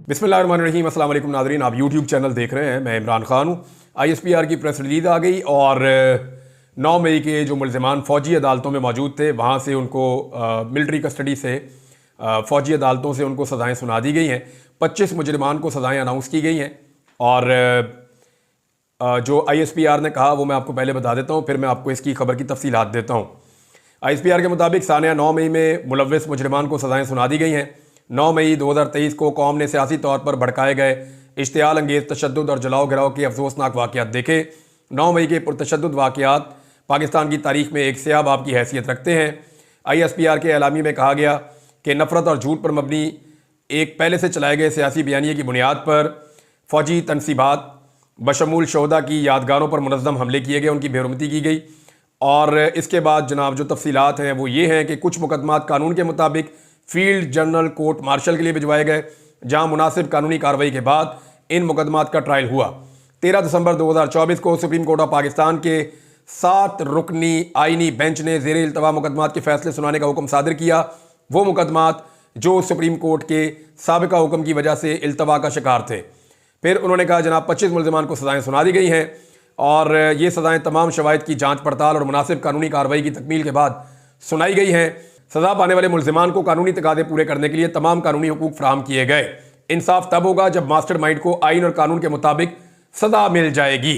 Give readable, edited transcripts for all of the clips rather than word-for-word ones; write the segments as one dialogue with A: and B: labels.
A: बिस्मिल्लाहिर्रहमानिर्रहीम। अस्सलाम वालेकुम नाज़रीन, आप यूट्यूब चैनल देख रहे हैं। मैं इमरान खान हूँ। ISPR की प्रेस रिलीज आ गई और 9 मई के जो मुल्ज़िमान फ़ौजी अदालतों में मौजूद थे वहाँ से उनको मिलिट्री कस्टडी से फ़ौजी अदालतों से उनको सज़ाएँ सुना दी गई हैं। 25 मुजरिमान को सज़ाएँ अनाउंस की गई हैं और जो ISPR ने कहा वो मैं आपको पहले बता देता हूँ, फिर मैं आपको इसकी खबर की तफसीलात देता हूँ। ISPR के मुताबिक सानिया 9 मई में मुलव्वस मुजरिमान को सज़ाएँ सुना दी गई हैं। 9 मई 2023 को कौम ने सियासी तौर पर भड़काए गए इश्तियाल अंगेज़ तशद्दुद और जलाओ गिराओ के अफसोसनाक वाक़यात देखे। 9 मई के पुरतशद्दुद वाक़यात पाकिस्तान की तारीख में एक स्याह बाब की हैसियत रखते हैं। ISPR के एलामी में कहा गया कि नफ़रत और झूठ पर मबनी एक पहले से चलाए गए सियासी बयानिए की बुनियाद पर फ़ौजी तनसीबात बशमूल शोहदा की यादगारों पर मुनज़्ज़म हमले किए गए, उनकी बेहरमती की गई। और इसके बाद जनाब जो तफसीलात हैं वो ये हैं कि कुछ मुकदमात कानून के मुताबिक फील्ड जनरल कोर्ट मार्शल के लिए भिजवाए गए, जहां मुनासिब कानूनी कार्रवाई के बाद इन मुकदमात का ट्रायल हुआ। 13 दिसंबर 2024 को सुप्रीम कोर्ट ऑफ पाकिस्तान के 7 रुकनी आइनी बेंच ने ज़ेर इल्तवा मुकदमात के फैसले सुनाने का हुक्म सादिर किया। वो मुकदमात जो सुप्रीम कोर्ट के साबिका हुक्म की वजह से इल्तवा का शिकार थे। फिर उन्होंने कहा जनाब 25 मुल्ज़िमान को सज़ाएँ सुना दी गई हैं और ये सज़ाएँ तमाम शवाहिद की जाँच पड़ताल और मुनासिब कानूनी कार्रवाई की तकमील के बाद सुनाई गई हैं। सज़ा पाने वाले मुल्ज़िमान को कानूनी तकादे पूरे करने के लिए तमाम कानूनी हुकूक फराहम किए गए। इंसाफ तब होगा जब मास्टरमाइंड को आइन और कानून के मुताबिक सज़ा मिल जाएगी।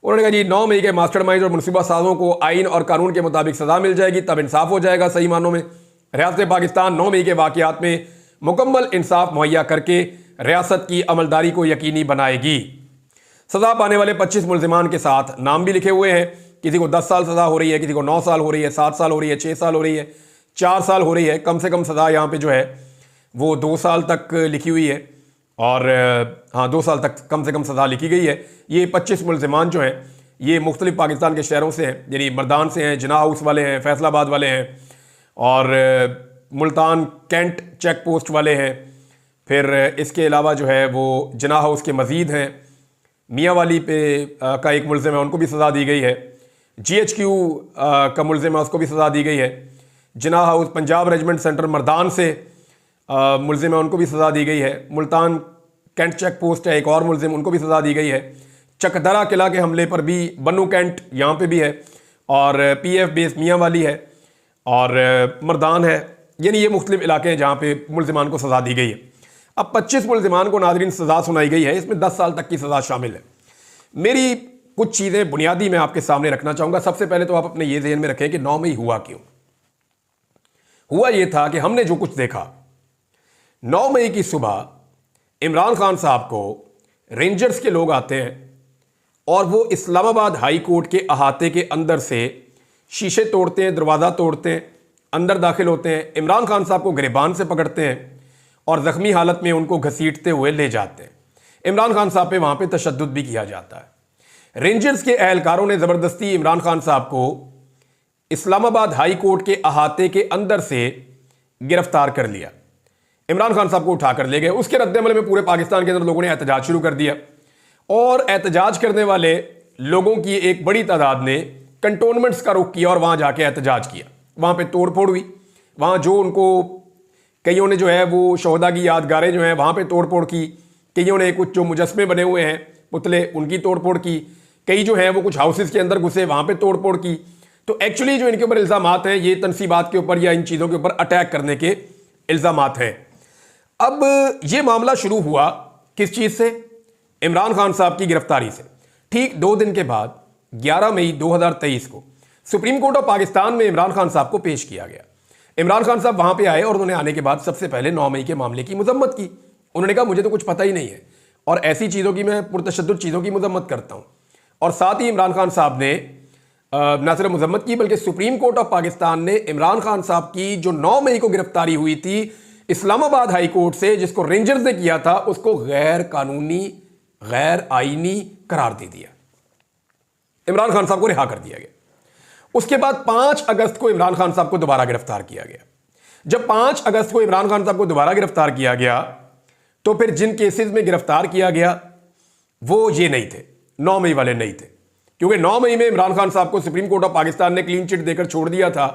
A: उन्होंने कहा जी 9 मई के मास्टरमाइंड और मुनसूबा साजों को आइन और कानून के मुताबिक सज़ा मिल जाएगी, तब इंसाफ हो जाएगा सही मानों में। रियासत पाकिस्तान 9 मई के वाक़यात में मुकम्मल इंसाफ मुहैया करके रियासत की अमलदारी को यकीनी बनाएगी। सज़ा पाने वाले 25 मुल्ज़िमान के साथ नाम भी लिखे हुए हैं। किसी को 10 साल सज़ा हो रही है, किसी को 9 साल हो रही है, 7 साल हो रही है, 6 साल हो रही है, 4 साल हो रही है। कम से कम सज़ा यहाँ पे जो है वो 2 साल तक लिखी हुई है और हाँ 2 साल तक कम से कम सज़ा लिखी गई है। ये 25 मुल्ज़िमान जो हैं ये मुख्तलिफ पाकिस्तान के शहरों से हैं, यानी मर्दान से हैं, जिना हाउस वाले हैं, फैसलाबाद वाले हैं और मुल्तान कैंट चेक पोस्ट वाले हैं। फिर इसके अलावा जो है वो जिना हाउस के मज़ीद हैं, मियाँ वाली पे का एक मुल्ज़िम है, उनको भी सज़ा दी गई है। GHQ का मुल्ज़िम है, उसको भी सज़ा दी गई है। Jinnah house Punjab regiment centre Mardan से मुल्ज़िम है, उनको भी सज़ा दी गई है। मुल्तान कैंट चेक पोस्ट है एक और मुल्ज़िम, उनको भी सज़ा दी गई है। चकदरा किला के हमले पर भी बन्नू कैंट यहाँ पे भी है और PF बेस मियाँ वाली है और मर्दान है। यानी ये मुख्तलिफ इलाके हैं जहाँ पे मुल्ज़िमान को सज़ा दी गई है। अब 25 मुल्ज़िमान को नाज़रीन सज़ा सुनाई गई है, इसमें 10 साल तक की सज़ा शामिल है। मेरी कुछ चीज़ें बुनियादी मैं आपके सामने रखना चाहूँगा। सबसे पहले तो आप अपने ये ज़हन में रखें कि 9 मई हुआ क्यों। हुआ ये था कि हमने जो कुछ देखा 9 मई की सुबह इमरान खान साहब को रेंजर्स के लोग आते हैं और वो इस्लामाबाद हाई कोर्ट के अहाते के अंदर से शीशे तोड़ते हैं, दरवाज़ा तोड़ते हैं, अंदर दाखिल होते हैं। इमरान खान साहब को गिरबान से पकड़ते हैं और ज़ख्मी हालत में उनको घसीटते हुए ले जाते हैं। इमरान खान साहब पे वहाँ पे तशद्दुद भी किया जाता है। रेंजर्स के एहलकारों ने ज़बरदस्ती इमरान खान साहब को इस्लामाबाद हाई कोर्ट के अहाते के अंदर से गिरफ्तार कर लिया। इमरान खान साहब को उठा कर ले गए। उसके रद्दमल में पूरे पाकिस्तान के अंदर लोगों ने एहतजाज शुरू कर दिया और एहतजाज करने वाले लोगों की एक बड़ी तादाद ने कंटोनमेंट्स का रुख किया और वहाँ जाके एहतजाज किया। वहाँ पे तोड़ फोड़ हुई। वहाँ जो उनको कईयों ने जो है वो शोहदा की यादगारें जो हैं वहाँ पे तोड़ फोड़ की। कईयों ने कुछ जो मुजस्मे बने हुए हैं पुतले, उनकी तोड़ फोड़ की। कई जो हैं वो कुछ हाउसेस के अंदर घुसे, वहाँ पे तोड़ फोड़ की। तो एक्चुअली जो इनके ऊपर इल्ज़ामात हैं ये तनसीबात के ऊपर या इन चीज़ों के ऊपर अटैक करने के इल्ज़ामात हैं। अब ये मामला शुरू हुआ किस चीज़ से? इमरान खान साहब की गिरफ्तारी से। ठीक 2 दिन के बाद 11 मई 2023 को सुप्रीम कोर्ट ऑफ पाकिस्तान में इमरान खान साहब को पेश किया गया। इमरान खान साहब वहाँ पे आए और उन्होंने आने के बाद सबसे पहले 9 मई के मामले की मजम्मत की। उन्होंने कहा मुझे तो कुछ पता ही नहीं है और ऐसी चीज़ों की मैं पुरतशद्दुद चीज़ों की मजम्मत करता हूँ। और साथ ही इमरान खान साहब ने न सिर्फ मजम्मत की बल्कि सुप्रीम कोर्ट ऑफ पाकिस्तान ने इमरान खान साहब की जो 9 मई को गिरफ्तारी हुई थी इस्लामाबाद हाई कोर्ट से, जिसको रेंजर्स ने किया था, उसको गैर कानूनी गैर आईनी करार दे दिया। इमरान खान साहब को रिहा कर दिया गया। उसके बाद 5 अगस्त को इमरान खान साहब को दोबारा गिरफ्तार किया गया। जब 5 अगस्त को इमरान खान साहब को दोबारा गिरफ्तार किया गया तो फिर जिन केसेस में गिरफ्तार किया गया वो ये नहीं थे, 9 मई वाले नहीं थे, क्योंकि 9 मई में इमरान खान साहब को सुप्रीम कोर्ट ऑफ पाकिस्तान ने क्लीन चिट देकर छोड़ दिया था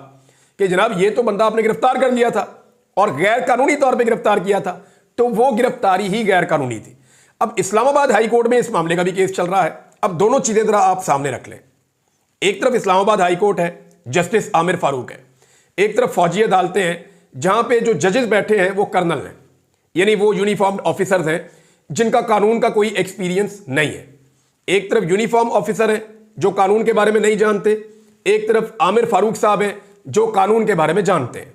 A: कि जनाब ये तो बंदा आपने गिरफ्तार कर लिया था और गैर कानूनी तौर पे गिरफ्तार किया था, तो वो गिरफ्तारी ही गैर कानूनी थी। अब इस्लामाबाद हाई कोर्ट में इस मामले का भी केस चल रहा है। अब दोनों चीजें जरा आप सामने रख लें। एक तरफ इस्लामाबाद हाई कोर्ट है, जस्टिस आमिर फारूक है, एक तरफ फौजी अदालतें हैं जहां पे जो जजेस बैठे हैं वो कर्नल हैं, यानी वो यूनिफॉर्म्ड ऑफिसर्स हैं जिनका कानून का कोई एक्सपीरियंस नहीं है। एक तरफ यूनिफॉर्म ऑफिसर हैं जो कानून के बारे में नहीं जानते, एक तरफ आमिर फारूक साहब हैं जो कानून के बारे में जानते हैं।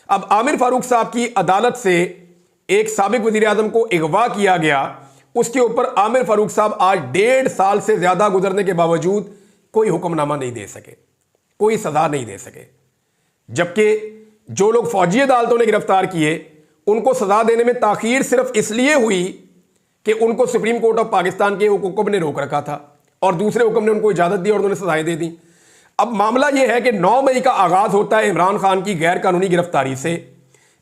A: अब आमिर फारूक साहब की अदालत से एक साबिक वजीर आजम को अगवा किया गया, उसके ऊपर आमिर फारूक साहब आज 1.5 साल से ज्यादा गुजरने के बावजूद कोई हुक्मनामा नहीं दे सके, कोई सजा नहीं दे सके। जबकि जो लोग फौजी अदालतों ने गिरफ्तार किए उनको सजा देने में ताखीर सिर्फ इसलिए हुई कि उनको सुप्रीम कोर्ट ऑफ पाकिस्तान के एक हुक्म ने रोक रखा था और दूसरे हुक्म ने उनको इजाजत दी और उन्होंने सजाएं दे दी। अब मामला यह है कि 9 मई का आगाज होता है इमरान खान की गैर कानूनी गिरफ्तारी से।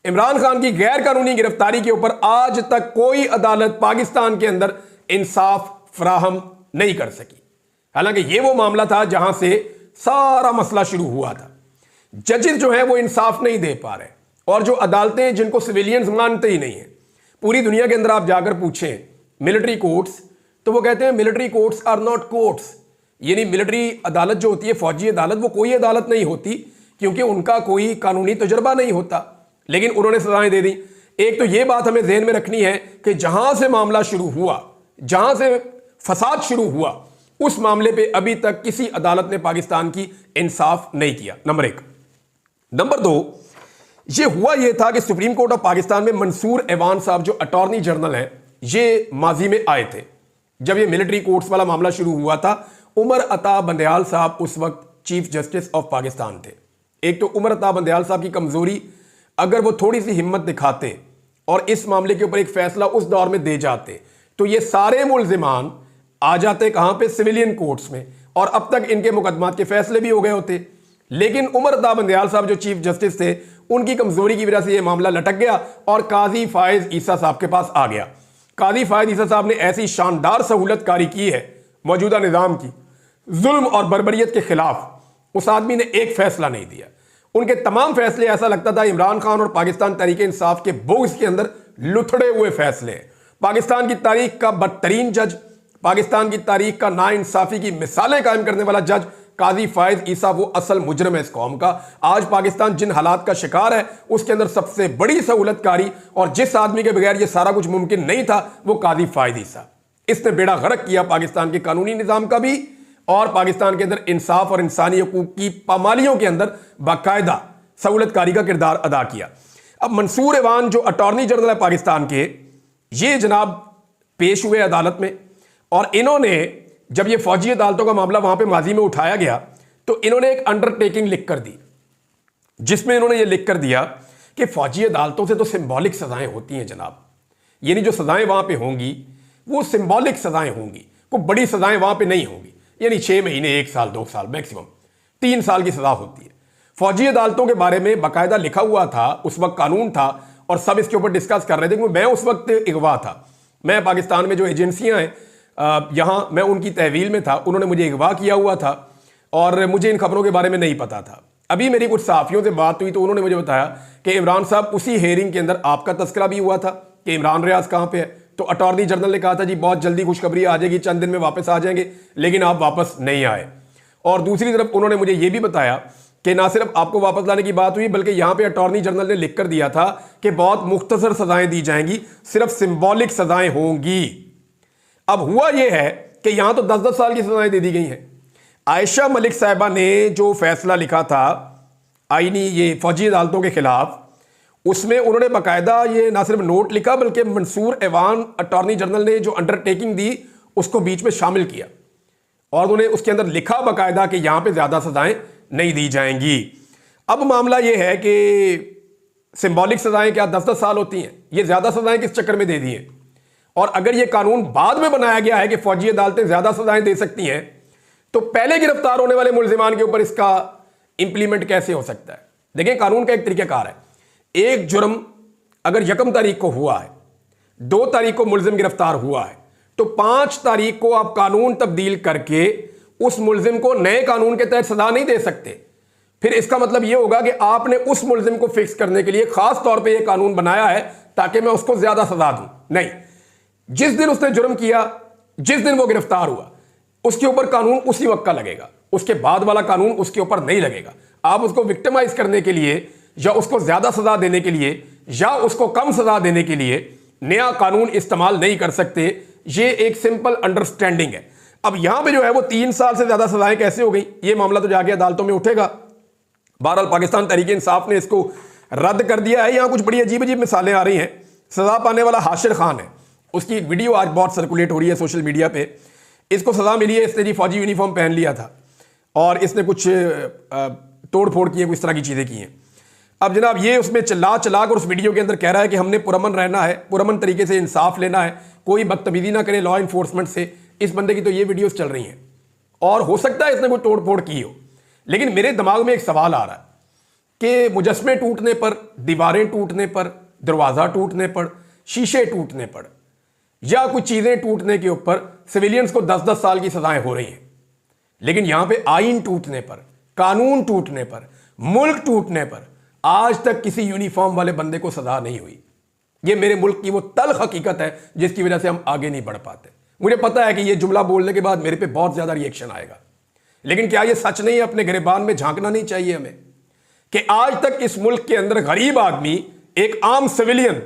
A: इमरान खान की गैर कानूनी गिरफ्तारी के ऊपर आज तक कोई अदालत पाकिस्तान के अंदर इंसाफ फराहम नहीं कर सकी। हालांकि यह वो मामला था जहां से सारा मसला शुरू हुआ था। जजेस जो है वो इंसाफ नहीं दे पा रहे और जो अदालतें जिनको सिविलियंस मानते ही नहीं है, पूरी दुनिया के अंदर आप जाकर पूछें मिलिट्री कोर्ट्स, तो वो कहते हैं military courts are not courts, यानी मिलिट्री अदालत जो होती है, फौजी अदालत, वो कोई अदालत नहीं होती क्योंकि उनका कोई कानूनी तजुर्बा नहीं होता। लेकिन उन्होंने सजाएं दे दी। एक तो ये बात हमें ज़हन में रखनी है कि जहां से मामला शुरू हुआ, जहां से फसाद शुरू हुआ, उस मामले पे अभी तक किसी अदालत ने पाकिस्तान की इंसाफ नहीं किया, नंबर 1। नंबर 2, ये हुआ ये था कि सुप्रीम कोर्ट ऑफ पाकिस्तान में मंसूर एवान साहब जो अटॉर्नी जनरल हैं, ये माजी में आए थे जब ये मिलिट्री कोर्ट्स वाला मामला शुरू हुआ था। उमर अता बंदयाल साहब उस वक्त चीफ जस्टिस ऑफ पाकिस्तान थे। एक तो उमर अता बंदयाल साहब की कमजोरी, अगर वो थोड़ी सी हिम्मत दिखाते और इस मामले के ऊपर एक फैसला उस दौर में दे जाते तो ये सारे मुल्जिमान आ जाते कहां पे, सिविलियन कोर्ट्स में, और अब तक इनके मुकदमात के फैसले भी हो गए होते। लेकिन उमर अता बंदयाल साहब जो चीफ जस्टिस थे, उनकी कमजोरी की वजह से यह मामला लटक गया और काजी फायज ईसा साहब के पास आ गया। काजी फायज ईसा साहब ने ऐसी शानदार सहूलत कारी की है मौजूदा निजाम की, जुल्म और बर्बरियत के खिलाफ उस आदमी ने एक फैसला नहीं दिया। उनके तमाम फैसले ऐसा लगता था इमरान खान और पाकिस्तान तहरीक इंसाफ के बोझ के अंदर लुथड़े हुए फैसले हैं। पाकिस्तान की तारीख का बदतरीन जज, पाकिस्तान की तारीख का नाइंसाफी की मिसालें कायम करने वाला जज काजी फायज ईसा वो असल मुजरम है इस कौम का। आज पाकिस्तान जिन हालात का शिकार है उसके अंदर सबसे बड़ी सहूलतकारी और जिस आदमी के बगैर ये सारा कुछ मुमकिन नहीं था वो काजी फायज ईसा। इसने बेड़ा गर्क किया पाकिस्तान के कानूनी निजाम का भी और पाकिस्तान के अंदर इंसाफ और इंसानी हकूक की पामालियों के अंदर बाकायदा सहूलतकारी का किरदार अदा किया। अब मंसूर एवान जो अटॉर्नी जनरल है पाकिस्तान के, ये जनाब पेश हुए अदालत में और इन्होंने जब ये फौजी अदालतों का मामला वहां पे माजी में उठाया गया तो इन्होंने एक अंडरटेकिंग लिख कर दी, जिसमें इन्होंने ये लिख कर दिया कि फौजी अदालतों से तो सिंबॉलिक सजाएं होती हैं जनाब, यानी जो सजाएं वहां पे होंगी वो सिंबॉलिक सजाएं होंगी, कोई बड़ी सजाएं वहां पे नहीं होंगी, यानी 6 महीने, 1 साल, 2 साल, मैक्सिमम 3 साल की सजा होती है। फौजी अदालतों के बारे में बाकायदा लिखा हुआ था, उस वक्त कानून था और सब इसके ऊपर डिस्कस कर रहे थे। मैं उस वक्त अगवा था, मैं पाकिस्तान में जो एजेंसियां हैं यहां मैं उनकी तहवील में था, उन्होंने मुझे अगवा किया हुआ था और मुझे इन खबरों के बारे में नहीं पता था। अभी मेरी कुछ सहाफ़ियों से बात हुई तो उन्होंने मुझे बताया कि इमरान साहब उसी हेयरिंग के अंदर आपका तस्करा भी हुआ था कि इमरान रियाज कहां पे है, तो अटॉर्नी जनरल ने कहा था जी बहुत जल्दी खुशखबरी आ जाएगी, चंद दिन में वापस आ जाएंगे, लेकिन आप वापस नहीं आए। और दूसरी तरफ उन्होंने मुझे यह भी बताया कि ना सिर्फ आपको वापस लाने की बात हुई बल्कि यहां पे अटॉर्नी जनरल ने लिख कर दिया था कि बहुत मुख्तसर सजाएं दी जाएंगी, सिर्फ सिंबॉलिक सजाएं होंगी। अब हुआ यह है कि यहां तो 10-10 साल की सजाएं दे दी गई हैं। आयशा मलिक साहिबा ने जो फैसला लिखा था आईनी ये फौजी अदालतों के खिलाफ, उसमें उन्होंने बाकायदा ये ना सिर्फ नोट लिखा बल्कि मंसूर एवान अटॉर्नी जनरल ने जो अंडरटेकिंग दी उसको बीच में शामिल किया और उन्होंने उसके अंदर लिखा बाकायदा कि यहां पे ज्यादा सजाएं नहीं दी जाएंगी। अब मामला यह है कि सिंबॉलिक सजाएं क्या 10-10 साल होती हैं, ये ज्यादा सजाएं किस चक्कर में दे दी हैं? और अगर ये कानून बाद में बनाया गया है कि फौजी अदालतें ज्यादा सजाएं दे सकती हैं तो पहले गिरफ्तार होने वाले मुल्जिमान के ऊपर इसका इंप्लीमेंट कैसे हो सकता है? देखिए कानून का एक तरीकाकार है, एक जुर्म अगर 1 तारीख को हुआ है, 2 तारीख को मुल्जिम गिरफ्तार हुआ है तो 5 तारीख को आप कानून तब्दील करके उस मुल्जिम को नए कानून के तहत सजा नहीं दे सकते। फिर इसका मतलब यह होगा कि आपने उस मुल्जिम को फिक्स करने के लिए खास तौर पे यह कानून बनाया है ताकि मैं उसको ज्यादा सजा दूं। नहीं, जिस दिन उसने जुर्म किया, जिस दिन वो गिरफ्तार हुआ, उसके ऊपर कानून उसी वक्त का लगेगा, उसके बाद वाला कानून उसके ऊपर नहीं लगेगा। आप उसको विक्टिमाइज करने के लिए या उसको ज्यादा सजा देने के लिए या उसको कम सजा देने के लिए नया कानून इस्तेमाल नहीं कर सकते। ये एक सिंपल अंडरस्टैंडिंग है। अब यहां पे जो है वो 3 साल से ज्यादा सजाएं कैसे हो गई, ये मामला तो जाके अदालतों में उठेगा। बहरहाल पाकिस्तान तहरीक इंसाफ ने इसको रद्द कर दिया है। यहां कुछ बड़ी अजीब अजीब मिसालें आ रही हैं। सजा पाने वाला हाशिर खान है, उसकी एक वीडियो आज बहुत सर्कुलेट हो रही है सोशल मीडिया पे। इसको सजा मिली है, इसने जी फौजी यूनिफॉर्म पहन लिया था और इसने कुछ तोड़ फोड़ की है, कुछ तरह की चीजें की हैं। अब जनाब ये उसमें चिल्ला कर उस वीडियो के अंदर कह रहा है कि हमने पुरअमन रहना है, पुरअमन तरीके से इंसाफ लेना है, कोई बदतमीजी ना करे लॉ इन्फोर्समेंट से। इस बंदे की तो ये वीडियोस चल रही हैं और हो सकता है इसने कोई तोड़ फोड़ की हो, लेकिन मेरे दिमाग में एक सवाल आ रहा है कि मुजस्मे टूटने पर, दीवारें टूटने पर, दरवाजा टूटने पर, शीशे टूटने पर या कुछ चीजें टूटने के ऊपर सिविलियंस को 10-10 साल की सजाएं हो रही हैं, लेकिन यहां पे आईन टूटने पर, कानून टूटने पर, मुल्क टूटने पर आज तक किसी यूनिफॉर्म वाले बंदे को सजा नहीं हुई। ये मेरे मुल्क की वो तल्ख हकीकत है जिसकी वजह से हम आगे नहीं बढ़ पाते। मुझे पता है कि ये जुमला बोलने के बाद मेरे पे बहुत ज्यादा रिएक्शन आएगा, लेकिन क्या ये सच नहीं है? अपने गिरेबान में झांकना नहीं चाहिए हमें कि आज तक इस मुल्क के अंदर गरीब आदमी, एक आम सिविलियन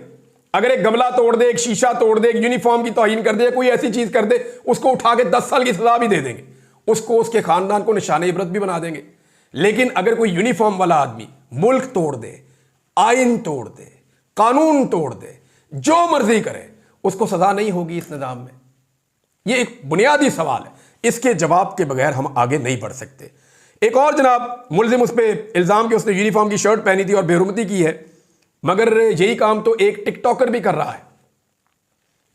A: अगर एक गमला तोड़ दे, एक शीशा तोड़ दे, एक यूनिफॉर्म की तौहीन कर दे, कोई ऐसी चीज कर दे, उसको उठा के 10 साल की सजा भी दे देंगे, उसको, उसके खानदान को निशाने इबरत भी बना देंगे। लेकिन अगर कोई यूनिफॉर्म वाला आदमी मुल्क तोड़ दे, आइन तोड़ दे, कानून तोड़ दे, जो मर्जी करे, उसको सजा नहीं होगी इस निजाम में। यह एक बुनियादी सवाल है, इसके जवाब के बगैर हम आगे नहीं बढ़ सकते। एक और जनाब मुलजिम उस पर इल्जाम कि उसने यूनिफॉर्म की शर्ट पहनी थी और बेरुमती की है, मगर यही काम तो एक टिकटॉकर भी कर रहा है।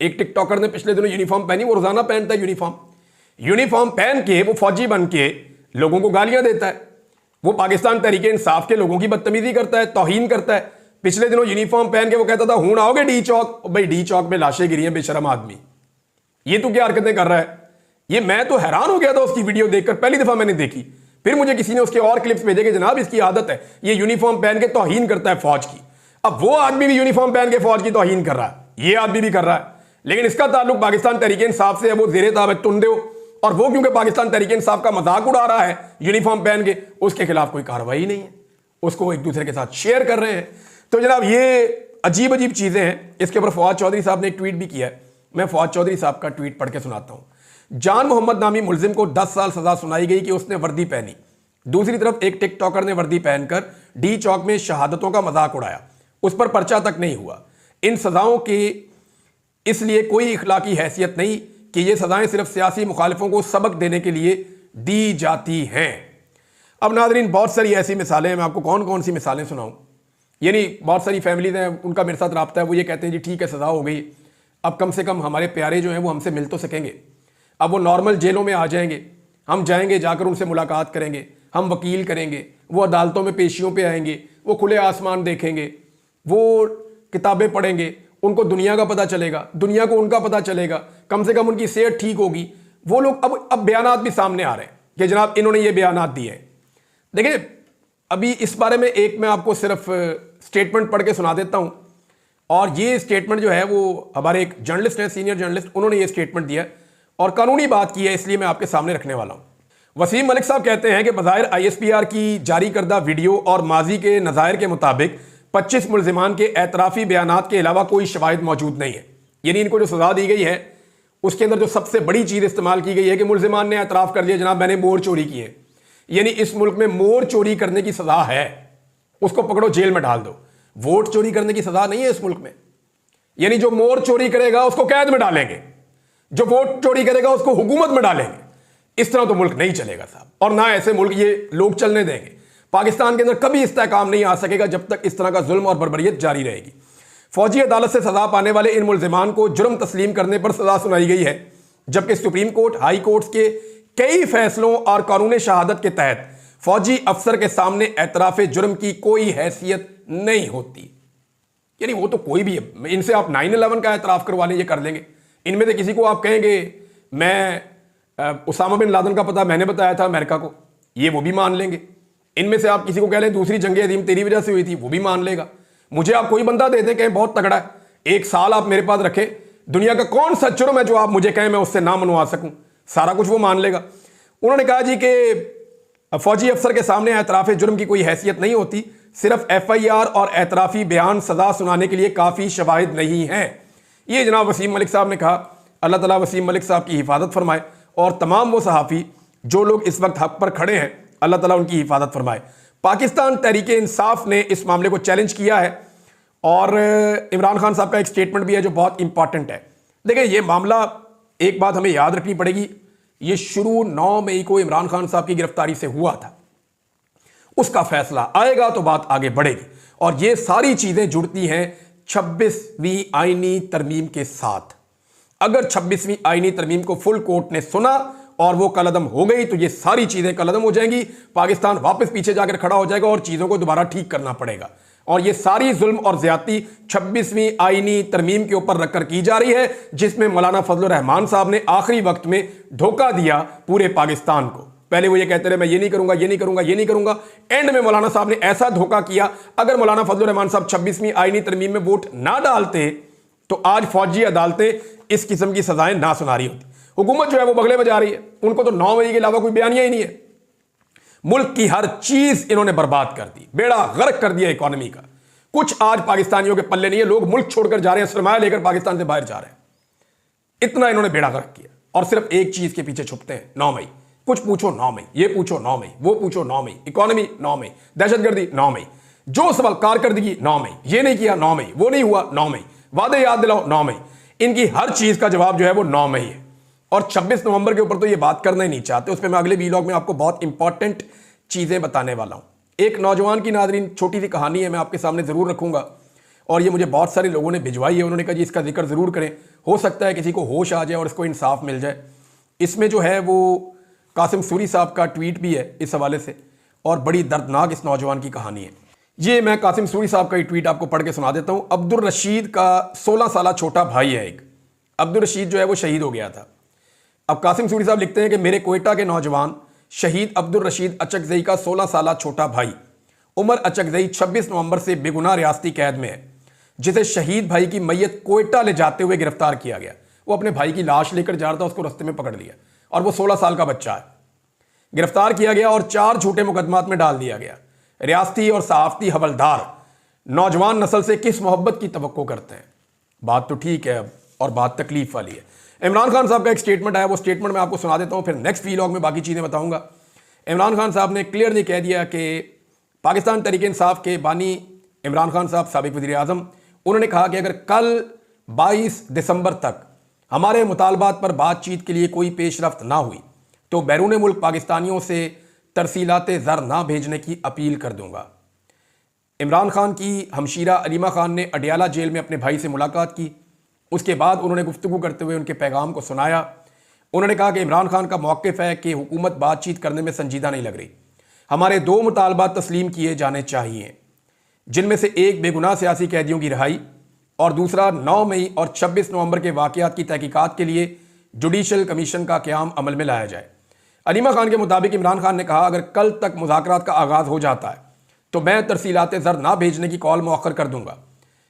A: एक टिकटॉकर ने पिछले दिनों यूनिफॉर्म पहनी, वो रोजाना पहनता है यूनिफॉर्म पहन के वो फौजी बन के लोगों को गालियां देता है, वो पाकिस्तान तहरीक इंसाफ के लोगों की बदतमीजी करता है, तौहीन करता है। पिछले दिनों यूनिफॉर्म पहन के वो कहता था हूं आओगे डी चौक, भाई डी चौक में लाशें गिरी हैं, बेशरम आदमी, ये तो क्या हरकतें कर रहा है। ये मैं तो हैरान हो गया था उसकी वीडियो देखकर, पहली दफा मैंने देखी। फिर मुझे किसी ने उसके और क्लिप्स भेजे कि जनाब इसकी आदत है, ये यूनिफॉर्म पहन के तौहीन करता है फौज की। अब वो आदमी भी यूनिफॉर्म पहन के फौज की तौहीन कर रहा है, ये आदमी भी कर रहा है, लेकिन इसका ताल्लुक पाकिस्तान तहरीक इंसाफ से है। वो ज़ेरे ताबत तुंदे हो, और वो क्योंकि पाकिस्तान तहरीक इंसाफ का मजाक उड़ा रहा है यूनिफॉर्म पहन के, उसके खिलाफ कोई कार्रवाई नहीं है, उसको एक दूसरे के साथ शेयर कर रहे हैं। तो जनाब ये अजीब अजीब चीजें हैं। इसके ऊपर फवाद चौधरी साहब ने एक ट्वीट भी किया है, मैं फवाद चौधरी साहब का ट्वीट पढ़ के सुनाता हूं। जान मोहम्मद नामी मुलजिम को 10 साल सजा सुनाई गई कि उसने वर्दी पहनी। दूसरी तरफ एक टिकटॉकर ने वर्दी पहनकर डी चौक में शहादतों का मजाक उड़ाया, उस पर पर्चा तक नहीं हुआ। इन सजाओं की इसलिए कोई इखलाकी हैसियत नहीं कि ये सजाएं सिर्फ सियासी मुखालिफों को सबक देने के लिए दी जाती हैं। अब नाज़रीन बहुत सारी ऐसी मिसालें हैं, मैं आपको कौन कौन सी मिसालें सुनाऊं। यानी बहुत सारी फैमिलीज हैं, उनका मेरे साथ रब्ता है, वो ये कहते हैं जी ठीक है सजा हो गई, अब कम से कम हमारे प्यारे जो हैं वो हमसे मिल तो सकेंगे। अब वो नॉर्मल जेलों में आ जाएंगे, हम जाएंगे, जाकर उनसे मुलाकात करेंगे, हम वकील करेंगे, वो अदालतों में पेशियों पे आएंगे, वो खुले आसमान देखेंगे, वो किताबें पढ़ेंगे, उनको दुनिया का पता चलेगा, दुनिया को उनका पता चलेगा, कम से कम उनकी सेहत ठीक होगी। वो लोग अब बयानात भी सामने आ रहे हैं कि जनाब इन्होंने ये बयानात दिए हैं। देखिए अभी इस बारे में एक मैं आपको सिर्फ स्टेटमेंट पढ़ के सुना देता हूं, और ये स्टेटमेंट जो है वो हमारे एक जर्नलिस्ट हैं, सीनियर जर्नलिस्ट, उन्होंने ये स्टेटमेंट दिया और कानूनी बात की है, इसलिए मैं आपके सामने रखने वाला हूं। वसीम मलिक साहब कहते हैं कि बज़ाहिर ISPR की जारी करदा वीडियो और माजी के नज़ायर के मुताबिक 25 मुलजिमान के एतराफ़ी बयानात के अलावा कोई शवाहिद मौजूद नहीं है। यानी इनको जो सजा दी गई है उसके अंदर जो सबसे बड़ी चीज़ इस्तेमाल की गई है कि मुलजिमान ने एतराफ़ कर दिया जनाब मैंने मोर चोरी की है। यानी इस मुल्क में मोर चोरी करने की सजा है, उसको पकड़ो जेल में डाल दो। वोट चोरी करने की सजा नहीं है इस मुल्क में। यानी जो मोर चोरी करेगा उसको कैद में डालेंगे, जो वोट चोरी करेगा उसको हुकूमत में डालेंगे। इस तरह तो मुल्क नहीं चलेगा साहब, और ना ऐसे मुल्क ये लोग चलने देंगे। पाकिस्तान के अंदर कभी इस्तेहकाम नहीं आ सकेगा जब तक इस तरह का जुल्म और बर्बरियत जारी रहेगी। फौजी अदालत से सजा पाने वाले इन मुलजिमान को जुर्म तस्लीम करने पर सजा सुनाई गई है, जबकि सुप्रीम कोर्ट, हाई कोर्ट के कई फैसलों और कानून शहादत के तहत फौजी अफसर के सामने एतराफ़ जुर्म की कोई हैसियत नहीं होती। यानी वो तो कोई भी है, इनसे आप 9/11 का एतराफ़ करवा लें, ये कर लेंगे। इनमें से किसी को आप कहेंगे मैं उसामा बिन लादेन का पता मैंने बताया था अमेरिका को, ये वो भी मान लेंगे। इनमें से आप किसी को कह लें दूसरी जंग अज़ीम तेरी वजह से हुई थी, वो भी मान लेगा। मुझे आप कोई बंदा दे दें कहें बहुत तगड़ा है, 1 साल आप मेरे पास रखें, दुनिया का कौन सा जुर्म है जो आप मुझे कहें मैं उससे ना मनवा सकूं, सारा कुछ वो मान लेगा। उन्होंने कहा जी कि फौजी अफसर के सामने एतराफ़ जुर्म की कोई हैसियत नहीं होती, सिर्फ FIR और एतराफ़ी बयान सजा सुनाने के लिए काफ़ी शवाहिद नहीं है। ये जनाब वसीम मलिक साहब ने कहा। अल्लाह ताला वसीम मलिक साहब की हिफाजत फरमाए और तमाम वो सहाफ़ी जो लोग इस वक्त हक पर खड़े हैं, अल्लाह ताला उनकी हिफाजत फरमाए। पाकिस्तान तहरीक इंसाफ ने इस मामले को चैलेंज किया है और इमरान खान साहब का एक स्टेटमेंट भी है जो बहुत इंपॉर्टेंट है। देखिए ये मामला, एक बात हमें याद रखनी पड़ेगी, ये शुरू 9 मई को इमरान खान साहब की गिरफ्तारी से हुआ था। उसका फैसला आएगा तो बात आगे बढ़ेगी और ये सारी चीजें जुड़ती हैं 26वीं आईनी तरमीम के साथ। अगर 26वीं आईनी तरमीम को फुल कोर्ट ने सुना और वो कलअदम हो गई तो ये सारी चीजें कलअदम हो जाएंगी, पाकिस्तान वापस पीछे जाकर खड़ा हो जाएगा और चीजों को दोबारा ठीक करना पड़ेगा। और ये सारी जुल्म और ज्यादती 26वीं आईनी तरमीम के ऊपर रखकर की जा रही है, जिसमें मौलाना फजलुर रहमान साहब ने आखिरी वक्त में धोखा दिया पूरे पाकिस्तान को। पहले वो ये कहते रहे मैं ये नहीं करूंगा, ये नहीं करूंगा, ये नहीं करूंगा, एंड में मौलाना साहब ने ऐसा धोखा किया। अगर मौलाना फजलुर रहमान साहब 26वीं आईनी तरमीम में वोट ना डालते तो आज फौजी अदालतें इस किस्म की सजाएं ना सुना रही होती। हुकूमत जो है वो बगले बजा रही है, उनको तो 9 मई के अलावा कोई बयानिया ही नहीं है। मुल्क की हर चीज इन्होंने बर्बाद कर दी, बेड़ा गर्क कर दिया इकोनॉमी का। कुछ आज पाकिस्तानियों के पल्ले नहीं है, लोग मुल्क छोड़कर जा रहे हैं, सरमाया लेकर पाकिस्तान से बाहर जा रहे हैं। इतना इन्होंने बेड़ा गर्क किया और सिर्फ एक चीज के पीछे छुपते हैं, 9 मई। कुछ पूछो 9 मई, ये पूछो 9 मई, वो पूछो 9 मई, इकोनॉमी 9 मई, दहशतगर्दी 9 मई, जो सवाल कारकर्दगी 9 मई, ये नहीं किया 9 मई, वो नहीं हुआ 9 मई, वादे याद दिलाओ 9 मई। इनकी हर चीज का जवाब जो है वो 9 मई है। और 26 नवंबर के ऊपर तो ये बात करना ही नहीं चाहते, उस पर मैं अगले वीलॉग में आपको बहुत इंपॉर्टेंट चीजें बताने वाला हूं। एक नौजवान की नादरीन छोटी सी कहानी है, मैं आपके सामने जरूर रखूंगा और ये मुझे बहुत सारे लोगों ने भिजवाई है। उन्होंने कहा जी इसका जिक्र जरूर करें, हो सकता है किसी को होश आ जाए और इसको इंसाफ मिल जाए। इसमें जो है वो कासिम सूरी साहब का ट्वीट भी है इस हवाले से और बड़ी दर्दनाक इस नौजवान की कहानी है। ये मैं कासिम सूरी साहब का ही ट्वीट आपको पढ़ के सुना देता हूं। अब्दुल रशीद का 16 साल छोटा भाई है एक। अब्दुल रशीद जो है वो शहीद हो गया था। अब कासिम सूरी साहब लिखते हैं कि मेरे कोयटा के नौजवान शहीद अब्दुल रशीद अचकजई का 16 साल छोटा भाई उमर अचकजई 26 नवंबर से बेगुनाह रियासती कैद में है, जिसे शहीद भाई की मैयत कोयटा ले जाते हुए गिरफ्तार किया गया। वो अपने भाई की लाश लेकर जा रहा था, उसको रास्ते में पकड़ लिया और वो 16 साल का बच्चा है। गिरफ्तार किया गया और 4 झूठे मुकदमात में डाल दिया गया। रियासती और सहाफती हवलदार नौजवान नस्ल से किस मोहब्बत की तवक्को करते हैं? बात तो ठीक है और बात तकलीफ वाली है। इमरान खान साहब का एक स्टेटमेंट आया, वो स्टेटमेंट मैं आपको सुना देता हूं, फिर नेक्स्ट वीलॉग में बाकी चीज़ें बताऊंगा। इमरान खान साहब ने क्लियरली कह दिया कि पाकिस्तान तहरीक इंसाफ के बानी इमरान खान साहब साबिक वज़ीर आज़म, उन्होंने कहा कि अगर कल 22 दिसंबर तक हमारे मुतालबात पर बातचीत के लिए कोई पेशरफ्त ना हुई तो बैरून मुल्क पाकिस्तानियों से तरसीलात ज़र ना भेजने की अपील कर दूंगा। इमरान खान की हमशीरा अलीमा खान ने अडियाला जेल में अपने भाई से मुलाकात की। उसके बाद उन्होंने गुफ्तगू करते हुए उनके पैगाम को सुनाया। उन्होंने कहा कि इमरान खान का मौक़िफ़ है कि हुकूमत बातचीत करने में संजीदा नहीं लग रही। हमारे 2 मुतालबात तस्लीम किए जाने चाहिए, जिनमें से एक बेगुनाह सियासी कैदियों की रिहाई और दूसरा 9 मई और 26 नवंबर के वाक़यात की तहकीकात के लिए जुडिशल कमीशन का क़याम अमल में लाया जाए। अलीमा खान के मुताबिक इमरान खान ने कहा अगर कल तक मुज़ाकरात का आगाज़ हो जाता है तो मैं तरसीलात ज़र ना भेजने की कॉल मौखर कर दूंगा।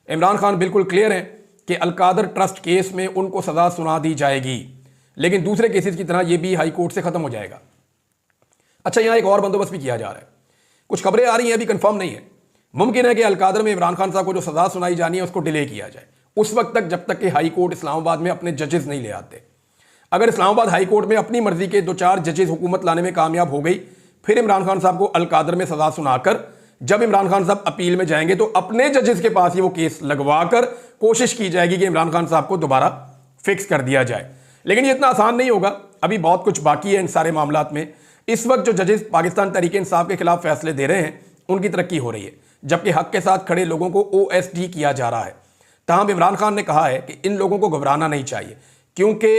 A: इमरान खान बिल्कुल क्लियर हैं कि अलकादर ट्रस्ट केस में उनको सज़ा सुना दी जाएगी, लेकिन दूसरे केसेस की तरह यह भी हाई कोर्ट से ख़त्म हो जाएगा। अच्छा, यहाँ एक और बंदोबस्त भी किया जा रहा है। कुछ खबरें आ रही हैं, अभी कंफर्म नहीं है। मुमकिन है कि अलकादर में इमरान खान साहब को जो सज़ा सुनाई जानी है उसको डिले किया जाए उस वक्त तक, जब तक कि हाई कोर्ट इस्लामाबाद में अपने जजेस नहीं ले आते। अगर इस्लामाबाद हाई कोर्ट में अपनी मर्जी के 2-4 जजेस हुकूमत लाने में कामयाब हो गई, फिर इमरान खान साहब को अलकादर में सज़ा सुनाकर जब इमरान खान साहब अपील में जाएंगे तो अपने जजेस के पास ही वो केस लगवाकर कोशिश की जाएगी कि इमरान खान साहब को दोबारा फिक्स कर दिया जाए। लेकिन ये इतना आसान नहीं होगा, अभी बहुत कुछ बाकी है इन सारे मामलात में। इस वक्त जो जजेस पाकिस्तान तहरीक इंसाफ के खिलाफ फैसले दे रहे हैं उनकी तरक्की हो रही है, जबकि हक के साथ खड़े लोगों को OSD किया जा रहा है। तमाम इमरान खान ने कहा है कि इन लोगों को घबराना नहीं चाहिए क्योंकि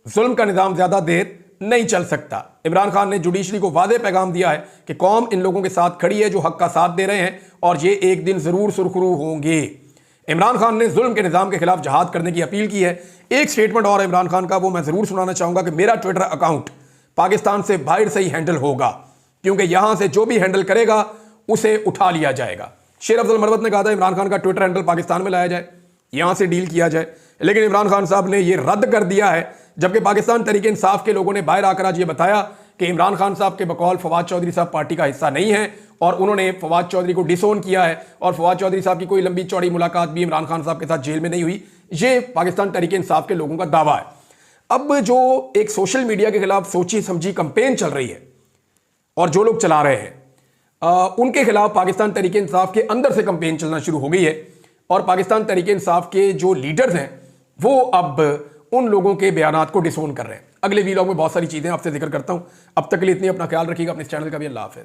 A: जुल्म का निज़ाम ज़्यादा देर नहीं चल सकता। इमरान खान ने जुडिशरी को वादे पैगाम दिया है कि कौम इन लोगों के साथ खड़ी है जो हक का साथ दे रहे हैं और ये एक दिन ज़रूर सुरखरू होंगे। इमरान खान ने जुल्म के निज़ाम के खिलाफ जहाद करने की अपील की है। एक स्टेटमेंट और इमरान खान का, वो मैं ज़रूर सुनाना चाहूँगा कि मेरा ट्विटर अकाउंट पाकिस्तान से बाहर से ही हैंडल होगा क्योंकि यहाँ से जो भी हैंडल करेगा उसे उठा लिया जाएगा। शेर अफजल मरवत ने कहा था इमरान खान का ट्विटर हैंडल पाकिस्तान में लाया जाए। यहां से डील किया जाए। लेकिन इमरान खान साहब ने यह रद्द कर दिया है, जबकि पाकिस्तान तहरीक इंसाफ के लोगों ने बाहर आकर आज ये बताया कि इमरान खान साहब के बकौल फवाद चौधरी साहब पार्टी का हिस्सा नहीं है और उन्होंने फवाद चौधरी को डिसोन किया है और फवाद चौधरी साहब की कोई लंबी चौड़ी मुलाकात भी इमरान खान साहब के साथ जेल में नहीं हुई। ये पाकिस्तान तहरीक इंसाफ के लोगों का दावा है। अब जो एक सोशल मीडिया के खिलाफ सोची समझी कंपेन चल रही है और जो लोग चला रहे हैं उनके खिलाफ पाकिस्तान तहरीक इंसाफ के अंदर से कंपेन चलना शुरू हो गई है और पाकिस्तान तहरीक इंसाफ के जो लीडर्स हैं वो अब उन लोगों के बयानात को डिसोन कर रहे हैं। अगले वीलॉग में बहुत सारी चीजें आपसे जिक्र करता हूं। अब तक के लिए इतनी, अपना ख्याल रखिएगा, अपने चैनल का भी अल्लाह हाफ़िज़।